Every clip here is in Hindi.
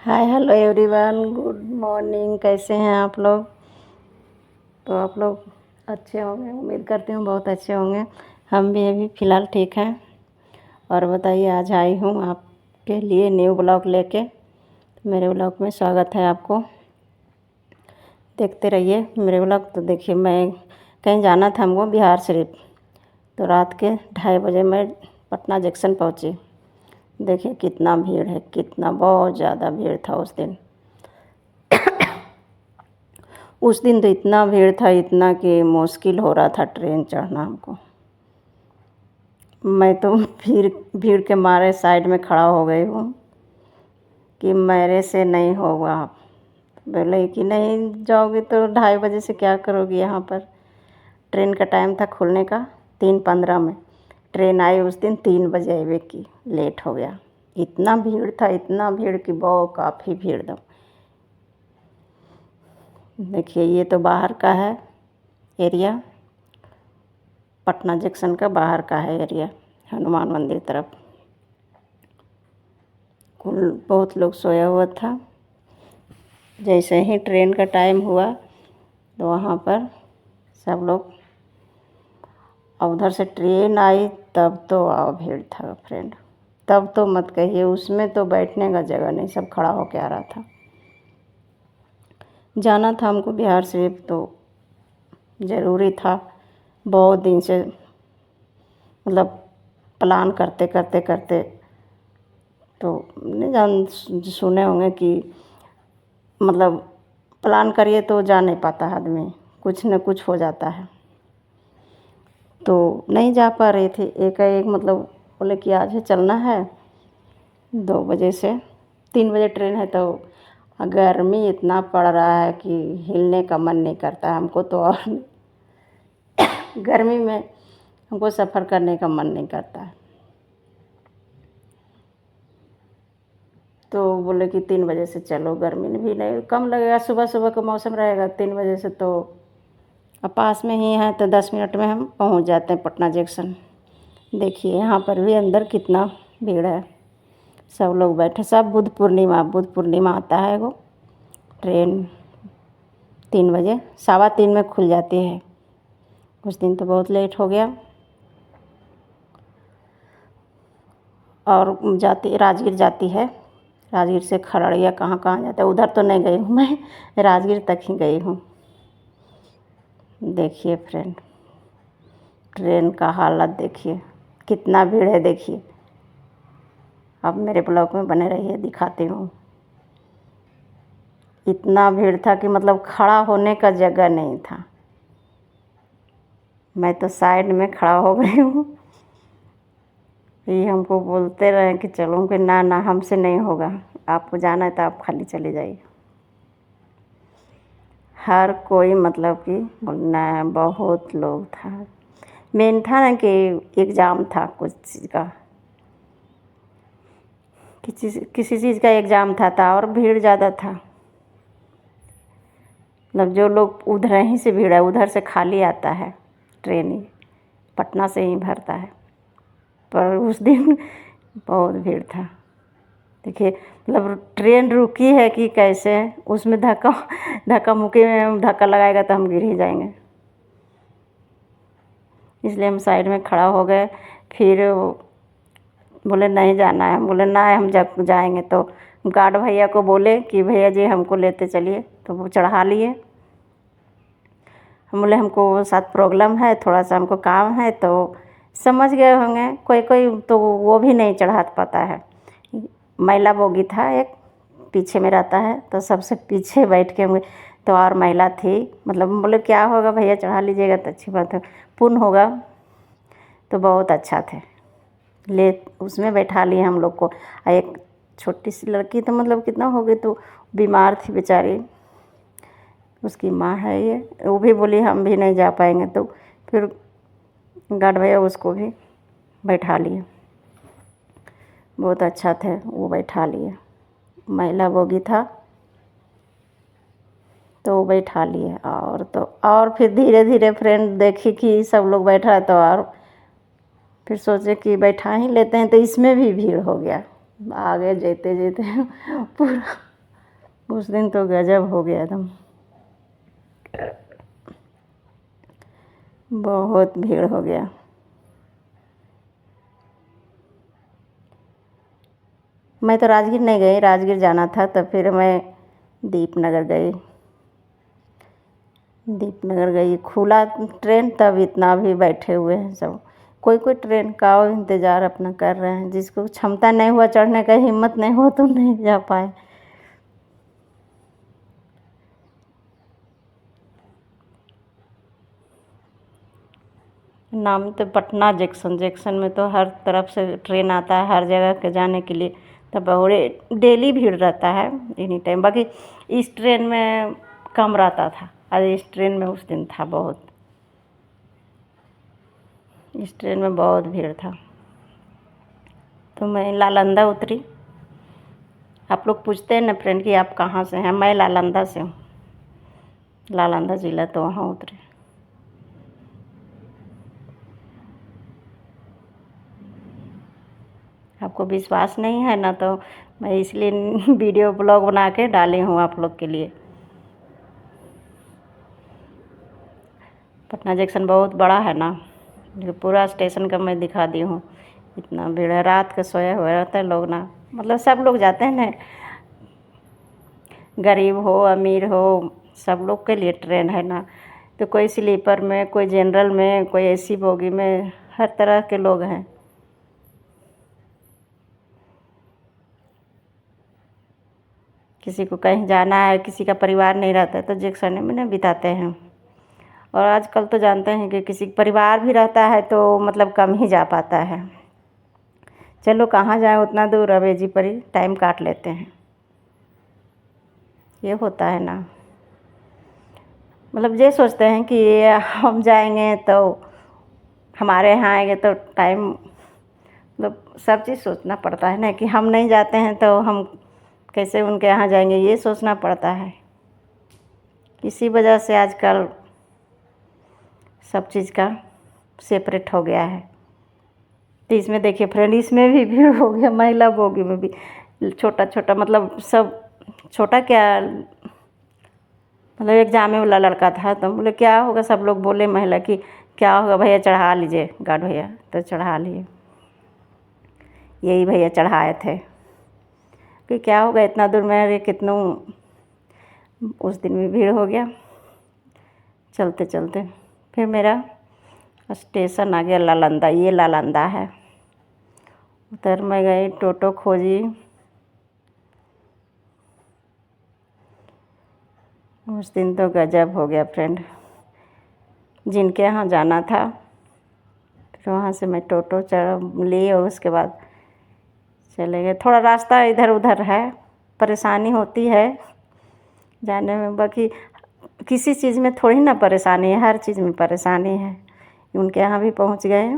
Hi hello everyone, good morning. कैसे हैं आप लोग? तो आप लोग अच्छे होंगे, उम्मीद करती हूँ बहुत अच्छे होंगे। हम भी अभी फ़िलहाल ठीक हैं। और बताइए, आज आई हूँ आपके लिए न्यू ब्लॉग लेके। मेरे ब्लॉग में स्वागत है आपको। देखते रहिए मेरे ब्लॉग। तो देखिए, मैं कहीं जाना था हमको, बिहार शरीफ। तो रात के 2:30 बजे मैं पटना जंक्शन पहुँची। देखिए कितना भीड़ है, कितना बहुत ज़्यादा भीड़ था उस दिन। उस दिन तो इतना भीड़ था, इतना कि मुश्किल हो रहा था ट्रेन चढ़ना हमको। मैं तो भीड़ के मारे साइड में खड़ा हो गई हूँ कि मेरे से नहीं होगा। बोले कि नहीं जाओगे तो 2:30 बजे से क्या करोगी यहाँ पर। ट्रेन का टाइम था खुलने का 3:15 में। ट्रेन आई उस दिन 3 बजे आवे की, लेट हो गया। इतना भीड़ था, इतना भीड़ कि बहुत काफ़ी भीड़ था। देखिए ये तो बाहर का है एरिया, पटना जंक्शन का बाहर का है एरिया, हनुमान मंदिर तरफ। कुल बहुत लोग सोया हुआ था। जैसे ही ट्रेन का टाइम हुआ तो वहाँ पर सब लोग, और उधर से ट्रेन आई तब तो भीड़ था फ्रेंड। तब तो मत कहिए, उसमें तो बैठने का जगह नहीं, सब खड़ा होके आ रहा था। जाना था हमको बिहार शरीफ, तो ज़रूरी था। बहुत दिन से मतलब प्लान करते करते करते, तो नहीं सुने होंगे कि मतलब प्लान करिए तो जा नहीं पाता आदमी, कुछ न कुछ हो जाता है। तो नहीं जा पा रहे थे, एकाएक मतलब बोले कि आज ही चलना है। 2 बजे से 3 बजे ट्रेन है। तो गर्मी इतना पड़ रहा है कि हिलने का मन नहीं करता है हमको तो। और गर्मी में हमको सफ़र करने का मन नहीं करता है। तो बोले कि 3 बजे से चलो, गर्मी भी नहीं कम लगेगा, सुबह सुबह का मौसम रहेगा 3 बजे से। तो अब पास में ही है तो 10 मिनट में हम पहुंच जाते हैं पटना जंक्शन। देखिए यहाँ पर भी अंदर कितना भीड़ है, सब लोग बैठे। सब बुध पूर्णिमा आता है वो ट्रेन 3 बजे, 3:15 में खुल जाती है। उस दिन तो बहुत लेट हो गया। और जाती राजगीर जाती है, राजगीर से खगड़िया कहाँ कहाँ जाता है, उधर तो नहीं गई हूँ मैं, राजगीर तक ही गई हूँ। देखिए फ्रेंड, ट्रेन का हालत देखिए, कितना भीड़ है देखिए। अब मेरे ब्लॉग में बने रहिए, दिखाती हूँ। इतना भीड़ था कि मतलब खड़ा होने का जगह नहीं था। मैं तो साइड में खड़ा हो गई हूँ। ये हमको बोलते रहे कि चलो, कि ना ना हमसे नहीं होगा, आपको जाना है तो आप खाली चले जाइए। हर कोई मतलब कि बोलना, बहुत लोग था। मेन था ना कि एग्ज़ाम था कुछ चीज़ का, किसी चीज़ का एग्ज़ाम था और भीड़ ज़्यादा था। मतलब जो लोग उधर ही से भीड़ है, उधर से खाली आता है ट्रेन, ही पटना से ही भरता है। पर उस दिन बहुत भीड़ था। देखिए मतलब ट्रेन रुकी है कि कैसे, उसमें धक्का मुक्की में धक्का लगाएगा तो हम गिर ही जाएंगे। इसलिए हम साइड में खड़ा हो गए। फिर बोले नहीं जाना है, हम बोले ना हम जाएंगे। तो गार्ड भैया को बोले कि भैया जी हमको लेते चलिए, तो वो चढ़ा लिए। हम बोले हमको साथ प्रॉब्लम है, थोड़ा सा हमको काम है। तो समझ गए होंगे कोई कोई, तो वो भी नहीं चढ़ा पाता है। महिला बोगी था एक, पीछे में रहता है, तो सबसे पीछे बैठ के होंगे। तो और महिला थी, मतलब हम बोले क्या होगा भैया, चढ़ा लीजिएगा तो अच्छी बात है, पुण्य होगा। तो बहुत अच्छा थे, ले उसमें बैठा लिए हम लोग को। एक छोटी सी लड़की तो मतलब कितना हो गई, तो बीमार थी बेचारी, उसकी माँ है ये, वो भी बोली हम भी नहीं जा पाएंगे। तो फिर गार्ड भैया उसको भी बैठा लिए, बहुत अच्छा थे, वो बैठा लिए। महिला बोगी था तो वो बैठा लिए। और तो और फिर धीरे धीरे फ्रेंड देखी कि सब लोग बैठा है, तो और फिर सोचे कि बैठा ही लेते हैं। तो इसमें भी भीड़ हो गया, आगे जेते जेते पूरा उस दिन तो गजब हो गया एकदम, बहुत भीड़ हो गया। मैं तो राजगीर नहीं गई, राजगीर जाना था तो फिर मैं दीपनगर गई। दीपनगर गई, खुला ट्रेन, तब इतना भी बैठे हुए हैं सब। कोई कोई ट्रेन का इंतज़ार अपना कर रहे हैं, जिसको क्षमता नहीं हुआ चढ़ने का, हिम्मत नहीं हो तो नहीं जा पाए। नाम तो पटना जंक्शन, जंक्शन में तो हर तरफ से ट्रेन आता है हर जगह के जाने के लिए, तो बहुत डेली भीड़ रहता है एनी टाइम। बाकी इस ट्रेन में कम रहता था, और इस ट्रेन में उस दिन था बहुत, इस ट्रेन में बहुत भीड़ था। तो मैं नालंदा उतरी। आप लोग पूछते हैं ना फ्रेंड कि आप कहाँ से हैं, मैं नालंदा से हूँ, नालंदा ज़िला, तो वहाँ उतरे। आपको विश्वास नहीं है ना, तो मैं इसलिए वीडियो ब्लॉग बना के डाली हूँ आप लोग के लिए। पटना जंक्शन बहुत बड़ा है ना, पूरा स्टेशन का मैं दिखा दी हूँ। इतना भीड़ है, रात के सोए हुए रहते हैं लोग ना, मतलब सब लोग जाते हैं ना, गरीब हो अमीर हो सब लोग के लिए ट्रेन है ना। तो कोई स्लीपर में, कोई जनरल में, कोई एसी बोगी में, हर तरह के लोग हैं। किसी को कहीं जाना है, किसी का परिवार नहीं रहता है तो जंक्शन में ना बिताते हैं। और आजकल तो जानते हैं कि किसी का परिवार भी रहता है तो मतलब कम ही जा पाता है। चलो कहाँ जाए उतना दूर, अवेजी पर ही टाइम काट लेते हैं, ये होता है ना। मतलब ये सोचते हैं कि हम जाएंगे तो हमारे यहाँ आएंगे तो टाइम, मतलब सब चीज़ सोचना पड़ता है ना, कि हम नहीं जाते हैं तो हम कैसे उनके यहाँ जाएंगे, ये सोचना पड़ता है। इसी वजह से आजकल सब चीज़ का सेपरेट हो गया है। तो इसमें देखिए फ्रेंड, इसमें भी भीड़ हो गया, महिला बोगी में भी छोटा छोटा, मतलब सब छोटा क्या, मतलब एक जामे वाला लड़का था, तो बोले क्या होगा, सब लोग बोले महिला कि क्या होगा भैया चढ़ा लीजिए गार्ड भैया, तो चढ़ा लिए। यही भैया चढ़ाए थे कि क्या होगा इतना दूर में, अरे कितनों, उस दिन भी भीड़ हो गया। चलते चलते फिर मेरा स्टेशन आ गया नालंदा, ये नालंदा है। उधर मैं गई, टोटो खोजी, उस दिन तो गजब हो गया फ्रेंड। जिनके यहाँ जाना था फिर वहाँ से मैं टोटो चढ़ ली, और उसके बाद चले गए। थोड़ा रास्ता इधर उधर है, परेशानी होती है जाने में, बाकी किसी चीज़ में थोड़ी ना परेशानी है, हर चीज़ में परेशानी है। उनके यहाँ भी पहुँच गए,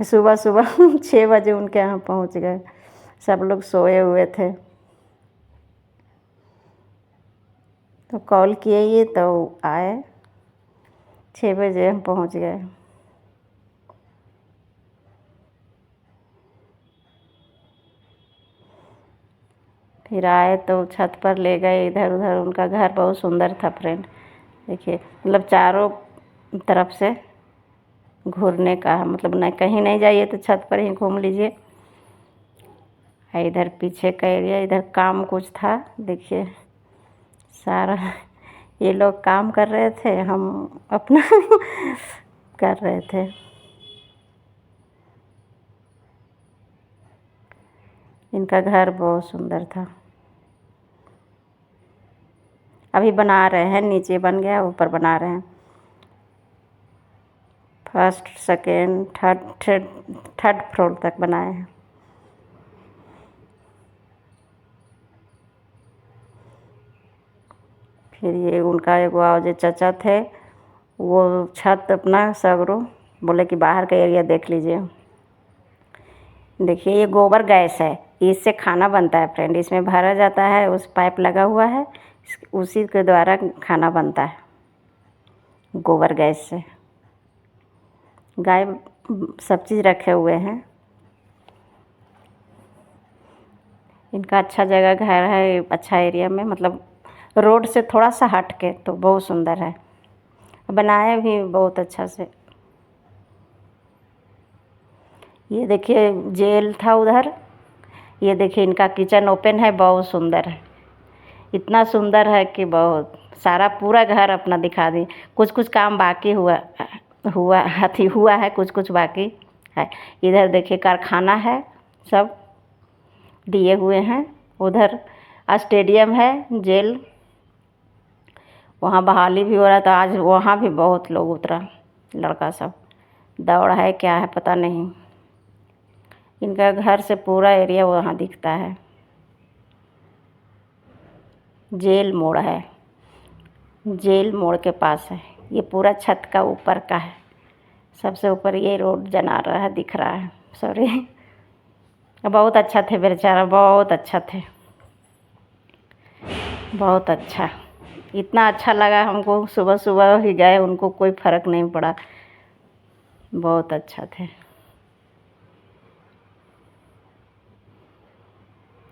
सुबह सुबह 6 बजे उनके यहाँ पहुँच गए, सब लोग सोए हुए थे। तो कॉल किए ये तो आए, 6 बजे हम पहुँच गए। फिर आए तो छत पर ले गए इधर उधर, उनका घर बहुत सुंदर था फ्रेंड। देखिए मतलब चारों तरफ से घूरने का, मतलब नहीं कहीं नहीं जाइए तो छत पर ही घूम लीजिए। इधर पीछे का एरिया, इधर काम कुछ था, देखिए सारा ये लोग काम कर रहे थे, हम अपना कर रहे थे। इनका घर बहुत सुंदर था। अभी बना रहे हैं, नीचे बन गया, ऊपर बना रहे हैं। फर्स्ट सेकेंड थर्ड फ्लोर तक बनाए हैं। फिर ये उनका एक जो चाचा थे, वो छत अपना सगरो बोले कि बाहर का एरिया देख लीजिए। देखिए ये गोबर गैस है, इससे खाना बनता है फ्रेंड, इसमें भरा जाता है, उस पाइप लगा हुआ है, उसी के द्वारा खाना बनता है गोबर गैस से। गाय सब चीज़ रखे हुए हैं। इनका अच्छा जगह घर है, अच्छा एरिया में, मतलब रोड से थोड़ा सा हट के, तो बहुत सुंदर है, बनाए भी बहुत अच्छा से। ये देखिए जेल था उधर, ये देखिए इनका किचन ओपन है, बहुत सुंदर है, इतना सुंदर है कि बहुत सारा पूरा घर अपना दिखा दी। कुछ कुछ काम बाकी हुआ है, कुछ कुछ बाकी है। इधर देखिए कारखाना है, सब दिए हुए हैं। उधर स्टेडियम है, जेल, वहाँ बहाली भी हो रहा था आज, वहाँ भी बहुत लोग उतरा, लड़का सब दौड़ है क्या है पता नहीं। इनका घर से पूरा एरिया वहाँ दिखता है। जेल मोड़ है, जेल मोड़ के पास है, ये पूरा छत का ऊपर का है, सबसे ऊपर ये रोड जना रहा है, दिख रहा है, सॉरी। बहुत अच्छा थे बेचारा, बहुत अच्छा थे, बहुत अच्छा, इतना अच्छा लगा हमको। सुबह सुबह ही गए, उनको कोई फ़र्क नहीं पड़ा, बहुत अच्छा थे,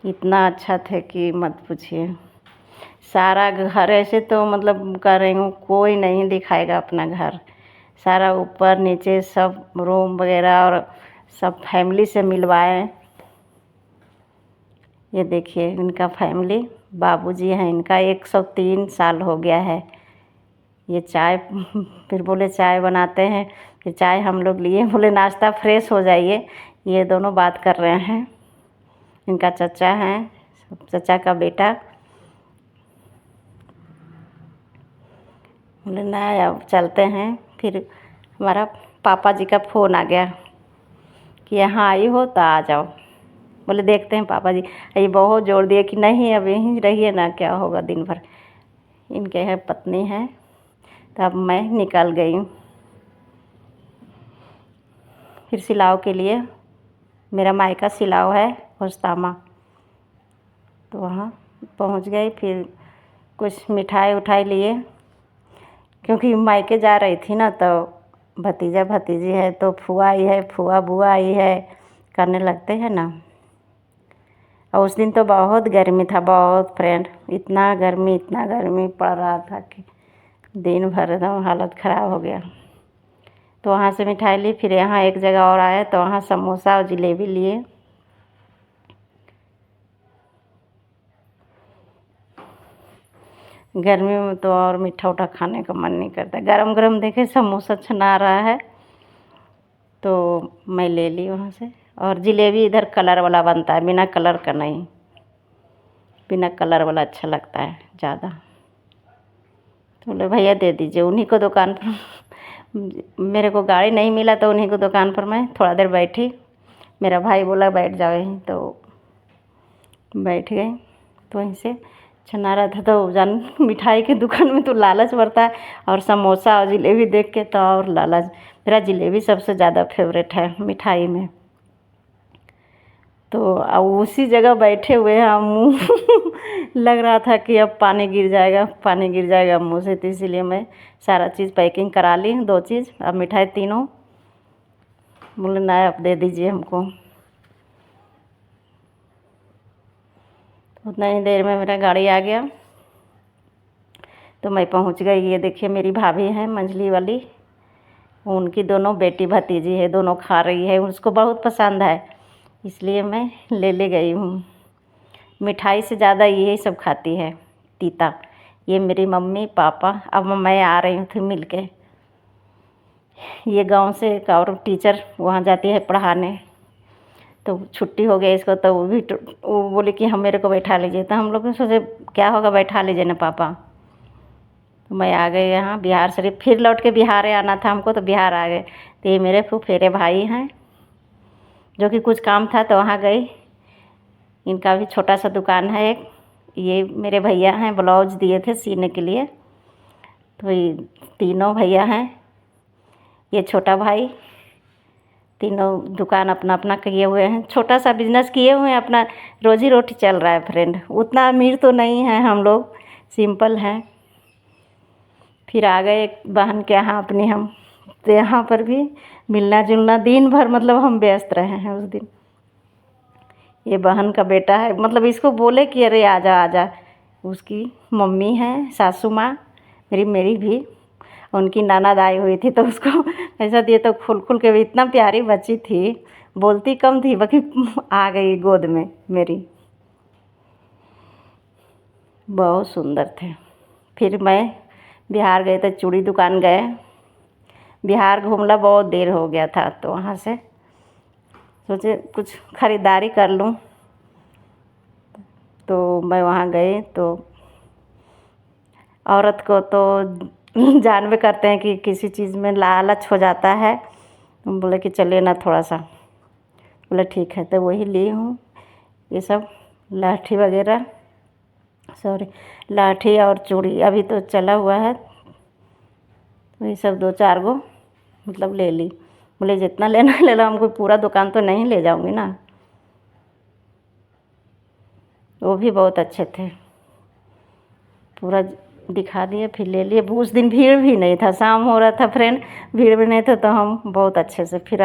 इतना अच्छा थे कि मत पूछिए। सारा घर ऐसे तो मतलब कर रही हूँ, कोई नहीं दिखाएगा अपना घर, सारा ऊपर नीचे सब रूम वगैरह, और सब फैमिली से मिलवाए। ये देखिए इनका फैमिली, बाबूजी हैं इनका, 103 साल हो गया है। ये चाय फिर बोले चाय बनाते हैं, फिर चाय हम लोग लिए, बोले नाश्ता फ्रेश हो जाइए। ये दोनों बात कर रहे हैं, इनका चचा हैं, चचा का बेटा। बोले नहीं अब चलते हैं। फिर हमारा पापा जी का फ़ोन आ गया कि यहाँ आई हो तो आ जाओ। बोले देखते हैं पापा जी, ये बहुत जोर दिए कि नहीं अब यहीं रहिए ना, क्या होगा दिन भर। इनके है पत्नी है, तो अब मैं निकल गई हूँ फिर सिलाव के लिए। मेरा मायका सिलाव है होस्तामा, तो वहाँ पहुँच गई। फिर कुछ मिठाई उठाई लिए, क्योंकि मायके जा रही थी ना, तो भतीजा भतीजी है, तो फुआ आई है, फुआ बुआ आई है, करने लगते हैं ना। और उस दिन तो बहुत गर्मी था, बहुत फ्रेंड, इतना गर्मी पड़ रहा था कि दिन भर एकदम हालत ख़राब हो गया। तो वहाँ से मिठाई ली, फिर यहाँ एक जगह और आए तो वहाँ समोसा और जलेबी लिए। गर्मी में तो और मीठा उठा खाने का मन नहीं करता। गरम गरम देखे समोसा छना रहा है, तो मैं ले ली वहाँ से। और जलेबी इधर कलर वाला बनता है, बिना कलर का नहीं, बिना कलर वाला अच्छा लगता है ज़्यादा। तो बोले भैया दे दीजिए, उन्हीं को दुकान पर मेरे को गाड़ी नहीं मिला, तो उन्हीं को दुकान पर मैं थोड़ा देर बैठी। मेरा भाई बोला बैठ जाओ यहीं, तो बैठ गई। तो वहीं से छना रहा था, तो जान मिठाई की दुकान में तो लालच बढ़ता है, और समोसा और जलेबी देख के तो और लालच। मेरा जलेबी सबसे ज़्यादा फेवरेट है मिठाई में। तो अब उसी जगह बैठे हुए हैं हम, मुँह लग रहा था कि अब पानी गिर जाएगा, पानी गिर जाएगा मुँह से। तो इसीलिए मैं सारा चीज़ पैकिंग करा ली, 2 चीज़। अब मिठाई तीनों बोले ना आप दे दीजिए हमको। उतना ही देर में मेरा गाड़ी आ गया, तो मैं पहुंच गई। ये देखिए मेरी भाभी हैं मंझली वाली, उनकी दोनों बेटी भतीजी है, दोनों खा रही है, उसको बहुत पसंद है, इसलिए मैं ले गई हूँ। मिठाई से ज़्यादा यही सब खाती है, तीता। ये मेरी मम्मी पापा, अब मैं आ रही हूँ थी मिल के। ये गांव से एक और टीचर वहाँ जाती है पढ़ाने, तो छुट्टी हो गई इसको, तो वो बोले कि हम मेरे को बैठा लीजिए। तो हम लोग ने सोचे क्या होगा, बैठा लीजिए ना पापा। तो मैं आ गई यहाँ बिहार शरीफ, फिर लौट के बिहार आना था हमको, तो बिहार आ गए। तो ये मेरे फुफेरे भाई हैं, जो कि कुछ काम था तो वहाँ गई। इनका भी छोटा सा दुकान है एक। ये मेरे भैया हैं, ब्लाउज दिए थे सीने के लिए, तो ये तीनों भैया हैं। ये छोटा भाई, तीनों दुकान अपना अपना किए हुए हैं, छोटा सा बिजनेस किए हुए हैं, अपना रोजी रोटी चल रहा है फ्रेंड। उतना अमीर तो नहीं है हम लोग, सिंपल हैं। फिर आ गए एक बहन के यहाँ अपनी हम, तो यहाँ पर भी मिलना जुलना दिन भर, मतलब हम व्यस्त रहे हैं उस दिन। ये बहन का बेटा है, मतलब इसको बोले कि अरे आजा आजा। उसकी मम्मी है, सासू माँ मेरी मेरी भी, उनकी ननद आई हुई थी तो उसको ऐसा दिए तो खुल खुल के भी, इतना प्यारी बच्ची थी, बोलती कम थी बाकी आ गई गोद में मेरी, बहुत सुंदर थे। फिर मैं बिहार गए तो चूड़ी दुकान गए, बिहार घूमना बहुत देर हो गया था तो वहाँ से सोचे कुछ ख़रीदारी कर लूँ, तो मैं वहाँ गई तो औरत को तो जानबे करते हैं कि किसी चीज़ में लालच हो जाता है। बोले कि चलिए ना थोड़ा सा, बोले ठीक है, तो वही ली हूँ ये सब लाठी वगैरह, सॉरी लाठी और चूड़ी अभी तो चला हुआ है, वही सब 2-4 गो मतलब ले ली। बोले जितना लेना ले लो, हमको पूरा दुकान तो नहीं ले जाऊंगी ना। वो भी बहुत अच्छे थे, पूरा दिखा दिए फिर ले लिए। उस दिन भीड़ भी नहीं था, शाम हो रहा था फ्रेंड, भीड़ भी नहीं था तो हम बहुत अच्छे से फिर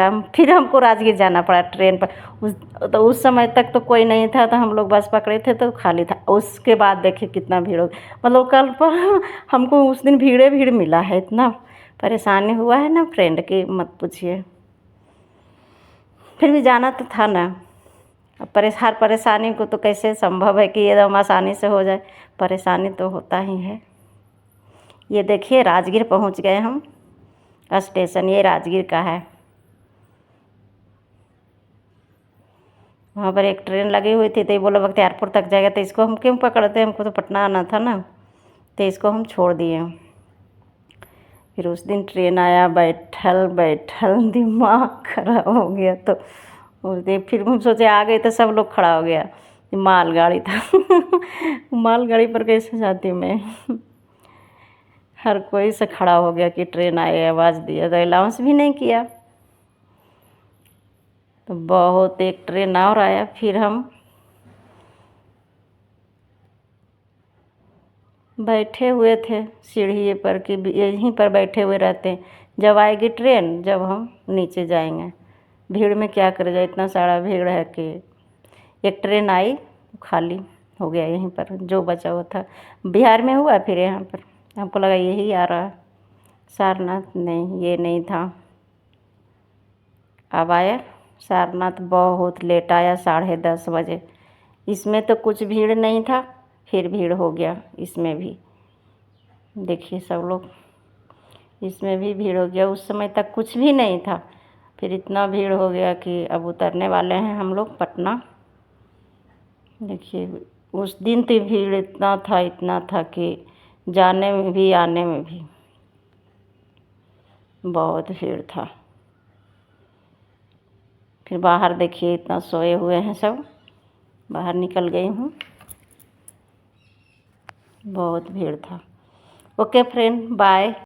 हमको राजगीर जाना पड़ा ट्रेन पर। उस समय तक तो कोई नहीं था तो हम लोग बस पकड़े थे तो खाली था। उसके बाद देखिए कितना भीड़ हो गया, मतलब कल पर हमको उस दिन भीड़ मिला है, इतना परेशानी हुआ है ना फ्रेंड की मत पूछिए। फिर भी जाना तो था ना, अब हर परेशानी को तो कैसे संभव है कि एकदम आसानी से हो जाए, परेशानी तो होता ही है। ये देखिए राजगीर पहुंच गए हम, स्टेशन ये राजगीर का है। वहाँ पर एक ट्रेन लगी हुई थी तो ये बोला बख्तियारपुर तक जाएगा, तो इसको हम क्यों पकड़ते, हमको तो पटना आना था ना, तो इसको हम छोड़ दिए। फिर उस दिन ट्रेन आया, बैठल दिमाग खराब हो गया। तो उस दिन फिर हम सोचे आ गए तो सब लोग खड़ा हो गया, मालगाड़ी था मालगाड़ी पर कैसे जाती मैं हर कोई से खड़ा हो गया कि ट्रेन आए, आवाज़ दिया तो अलाउंस भी नहीं किया। तो बहुत एक ट्रेन और आया, फिर हम बैठे हुए थे सीढ़ी पर कि यहीं पर बैठे हुए रहते हैं, जब आएगी ट्रेन जब हम नीचे जाएंगे। भीड़ में क्या करेगा, इतना सारा भीड़ है कि एक ट्रेन आई खाली हो गया यहीं पर, जो बचा हुआ था। बिहार में हुआ फिर यहाँ पर, हमको लगा यही आ रहा है सारनाथ, नहीं ये नहीं था। अब आया सारनाथ, बहुत लेट आया, 10:30 बजे। इसमें तो कुछ भीड़ नहीं था, फिर भीड़ हो गया इसमें भी, देखिए सब लोग, इसमें भी भीड़ हो गया। उस समय तक कुछ भी नहीं था, फिर इतना भीड़ हो गया कि अब उतरने वाले हैं हम लोग पटना। देखिए उस दिन तो भीड़ इतना था कि जाने में भी आने में भी बहुत भीड़ था। फिर बाहर देखिए इतना सोए हुए हैं सब, बाहर निकल गई हूँ, बहुत भीड़ था। Okay friend, bye.